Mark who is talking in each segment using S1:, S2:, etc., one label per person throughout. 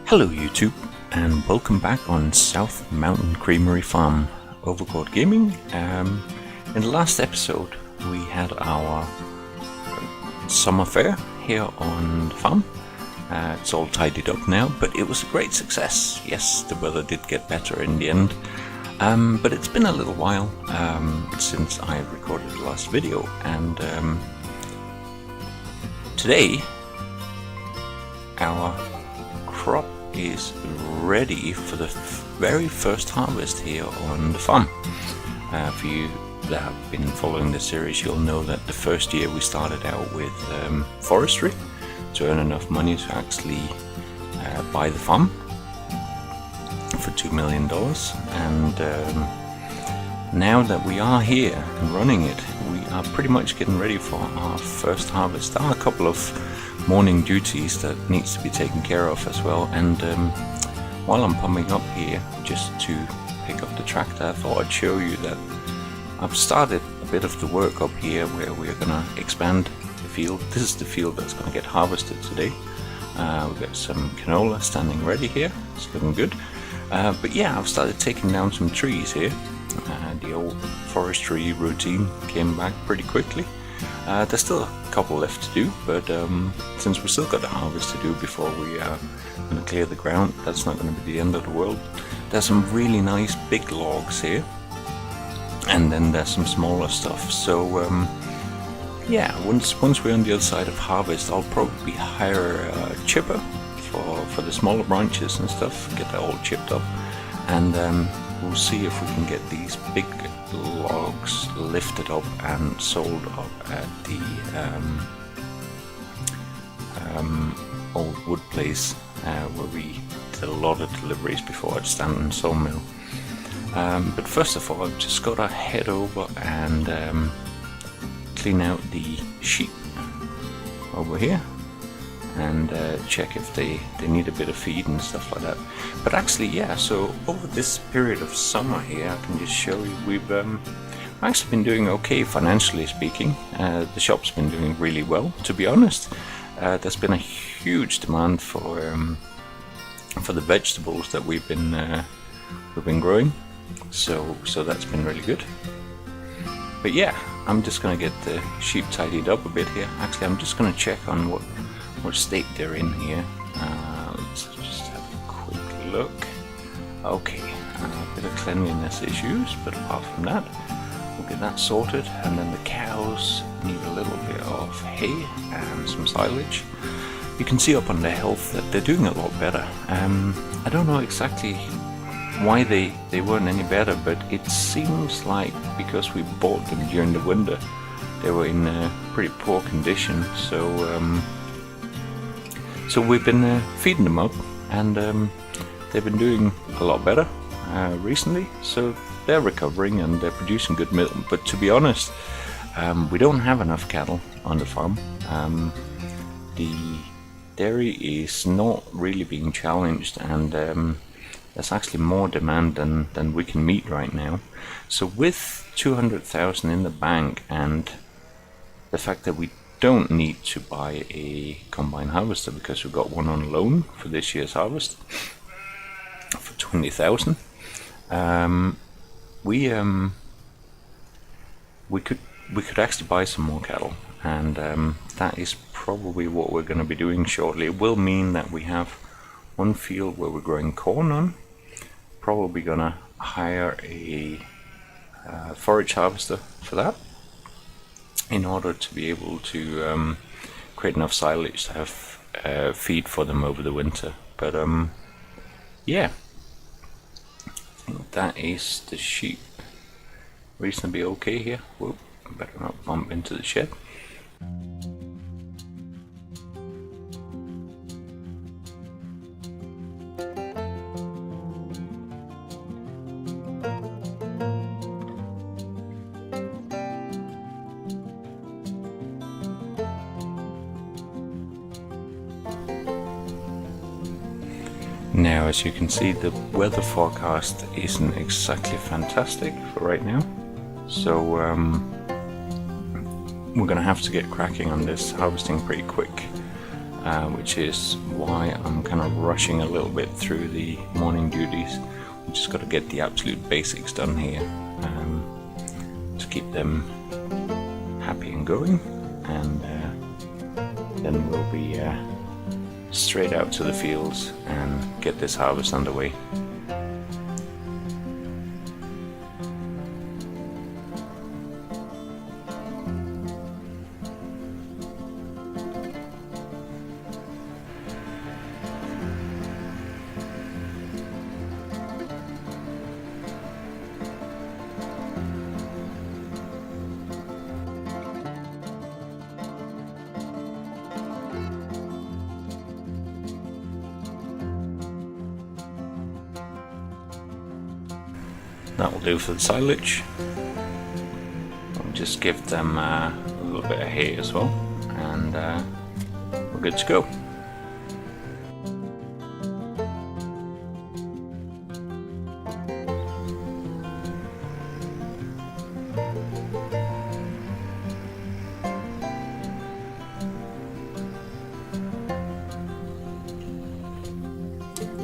S1: Hello YouTube, and welcome back on South Mountain Creamery Farm, Overcourt Gaming. In the last episode we had our summer fair here on the farm. It's all tidied up now, but it was a great success. Yes, the weather did get better in the end, but it's been a little while since I recorded the last video, and today our crop is ready for the very first harvest here on the farm. For you that have been following the series, you'll know that the first year we started out with forestry to earn enough money to actually buy the farm for $2 million, and now that we are here and running it, we are pretty much getting ready for our first harvest. There are a couple of morning duties that needs to be taken care of as well, and while I'm pumping up here just to pick up the tractor, I thought I'd show you that I've started a bit of the work up here where we're gonna expand the field. This is the field that's gonna get harvested today. We've got some canola standing ready here, it's looking good. But yeah, I've started taking down some trees here. The old forestry routine came back pretty quickly. There's still a couple left to do, but since we've still got the harvest to do before we are going to clear the ground, that's not going to be the end of the world. There's some really nice big logs here, and then there's some smaller stuff. So yeah, once we're on the other side of harvest, I'll probably hire a chipper for the smaller branches and stuff, get that all chipped up, and we'll see if we can get these big logs lifted up and sold up at the old wood place where we did a lot of deliveries before at Stanton Sawmill. But first of all, I've just got to head over and clean out the sheep over here and check if they need a bit of feed and stuff like that. But actually, yeah, so over this period of summer here, I can just show you we've actually been doing okay financially speaking. The shop's been doing really well, to be honest. There's been a huge demand for the vegetables that we've been growing, so that's been really good. But yeah, I'm just gonna get the sheep tidied up a bit here. Actually, I'm just gonna check on what state they're in here. Let's just have a quick look. Okay, a bit of cleanliness issues, but apart from that, we'll get that sorted. And then the cows need a little bit of hay and some silage. You can see up on their health that they're doing a lot better. I don't know exactly why they weren't any better, but it seems like because we bought them during the winter, they were in pretty poor condition. So we've been feeding them up, and they've been doing a lot better recently. So they're recovering and they're producing good milk. But to be honest, we don't have enough cattle on the farm. The dairy is not really being challenged, and there's actually more demand than we can meet right now. So with 200,000 in the bank and the fact that we don't need to buy a combine harvester because we've got one on loan for this year's harvest for 20,000, we could actually buy some more cattle, and that is probably what we're going to be doing shortly. It will mean that we have one field where we're growing corn on. Probably gonna hire a forage harvester for that, in order to be able to create enough silage to have feed for them over the winter. But yeah, I think that is the sheep reasonably okay here. Whoop, I better not bump into the shed. Now, as you can see, the weather forecast isn't exactly fantastic for right now, so we're gonna have to get cracking on this harvesting pretty quick. which is why I'm kind of rushing a little bit through the morning duties. We just got to get the absolute basics done here to keep them happy and going, and then we'll be straight out to the fields and get this harvest underway. That will do for the silage. I'll just give them a little bit of hay as well, and we're good to go.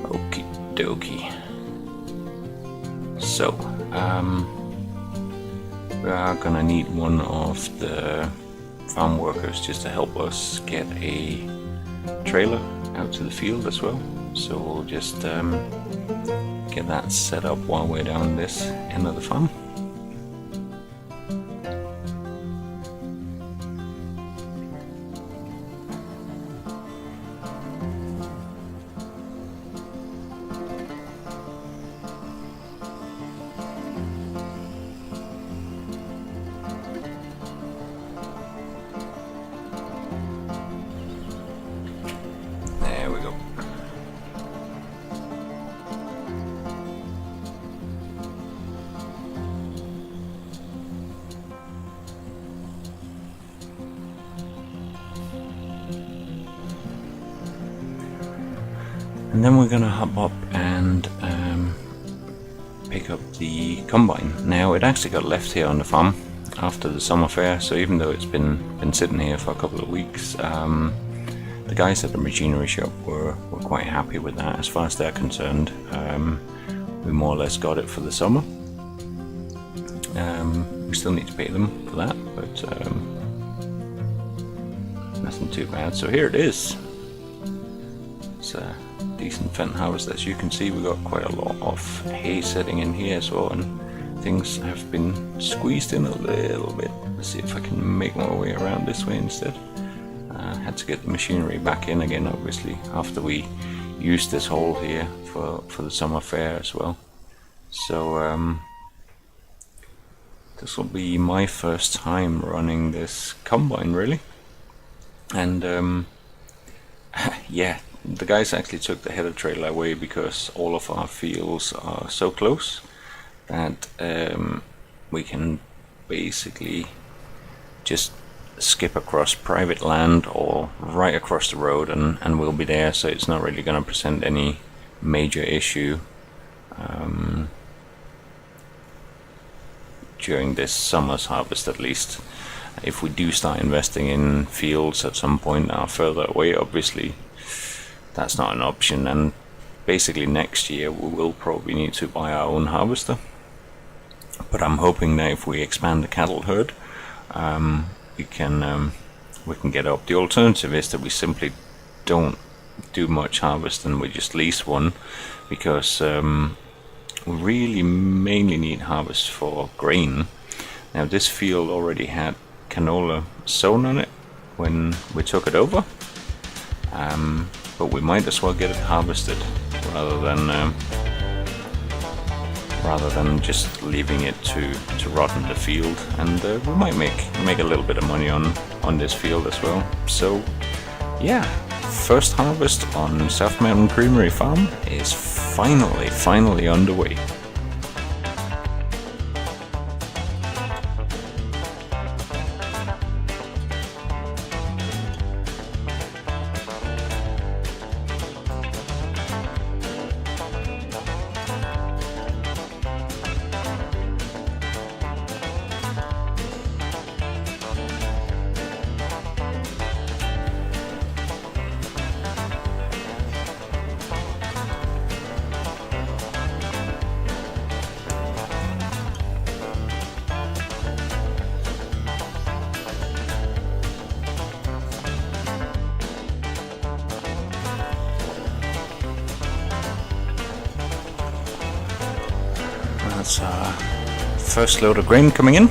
S1: Okie dokie. So, we are gonna need one of the farm workers just to help us get a trailer out to the field as well. So we'll just get that set up while we're down this end of the farm. There we go. And then we're gonna hop up and pick up the combine. Now it actually got left here on the farm after the summer fair, so even though it's been sitting here for a couple of weeks, the guys at the machinery shop were quite happy with that. As far as they're concerned, we more or less got it for the summer. We still need to pay them for that, but nothing too bad. So here it is. It's a decent Fenton harvest. As you can see, we got quite a lot of hay sitting in here as well, and things have been squeezed in a little bit. Let's see if I can make my way around this way instead. Had to get the machinery back in again, obviously, after we used this hole here for the summer fair as well. So this will be my first time running this combine, really. And yeah, the guys actually took the header trailer away because all of our fields are so close that we can basically just skip across private land or right across the road and we'll be there, so it's not really going to present any major issue during this summer's harvest, at least. If we do start investing in fields at some point that are further away, obviously that's not an option, and basically next year we will probably need to buy our own harvester. But I'm hoping that if we expand the cattle herd, we can get up. The alternative is that we simply don't do much harvest and we just lease one, because we really mainly need harvest for grain. Now this field already had canola sown on it when we took it over, but we might as well get it harvested rather than just leaving it to rot in the field, and we might make a little bit of money on this field as well. So yeah, first harvest on South Mountain Creamery Farm is finally underway. first load of grain coming in.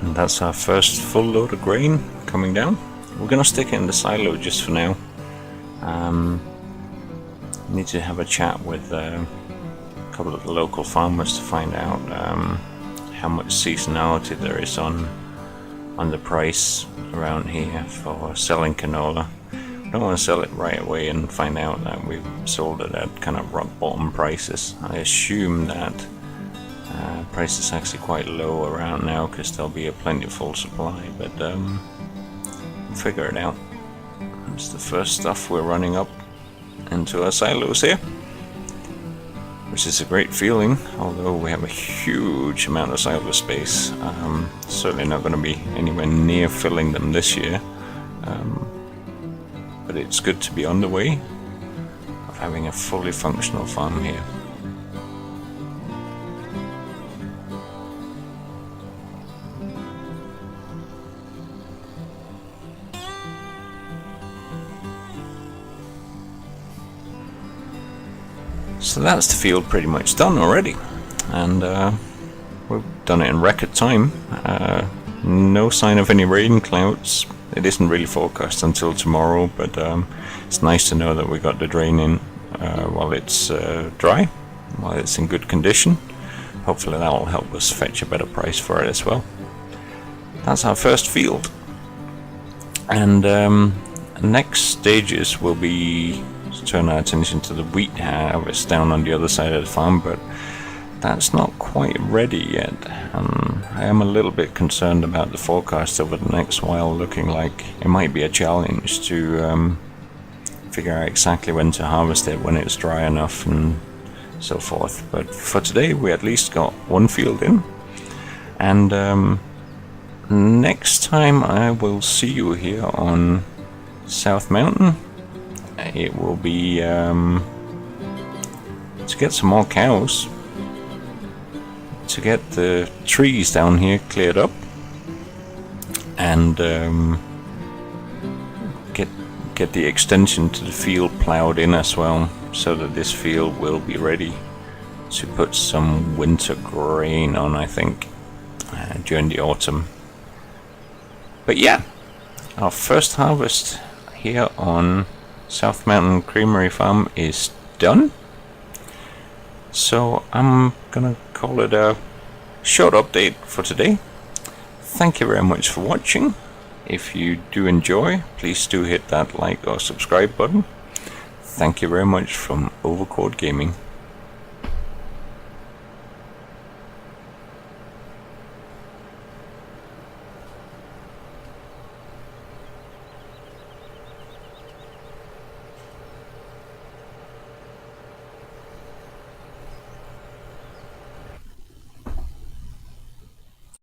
S1: And that's our first full load of grain coming down. We're going to stick it in the silo just for now. Need to have a chat with a couple of the local farmers to find out how much seasonality there is on the price around here for selling canola. I don't want to sell it right away and find out that we've sold it at kind of rock bottom prices. I assume that price is actually quite low around now because there'll be a plentiful supply, but we'll figure it out. It's the first stuff we're running up into our silos here, which is a great feeling, although we have a huge amount of silo space. Certainly not going to be anywhere near filling them this year, but it's good to be on the way of having a fully functional farm here. So that's the field pretty much done already, and we've done it in record time. No sign of any rain clouds. It isn't really forecast until tomorrow, but it's nice to know that we got the drain in while it's dry, while it's in good condition. Hopefully that will help us fetch a better price for it as well. That's our first field, and next stages will be to turn our attention to the wheat harvest down on the other side of the farm, but that's not quite ready yet. I am a little bit concerned about the forecast over the next while, looking like it might be a challenge to figure out exactly when to harvest it, when it's dry enough and so forth. But for today we at least got one field in, and next time I will see you here on South Mountain. It will be to get some more cows, to get the trees down here cleared up, and get the extension to the field ploughed in as well, so that this field will be ready to put some winter grain on, I think, during the autumn. But yeah, our first harvest here on South Mountain Creamery Farm is done. So I'm gonna call it a short update for today. Thank you very much for watching. If you do enjoy, please do hit that like or subscribe button. Thank you very much from Overcord Gaming.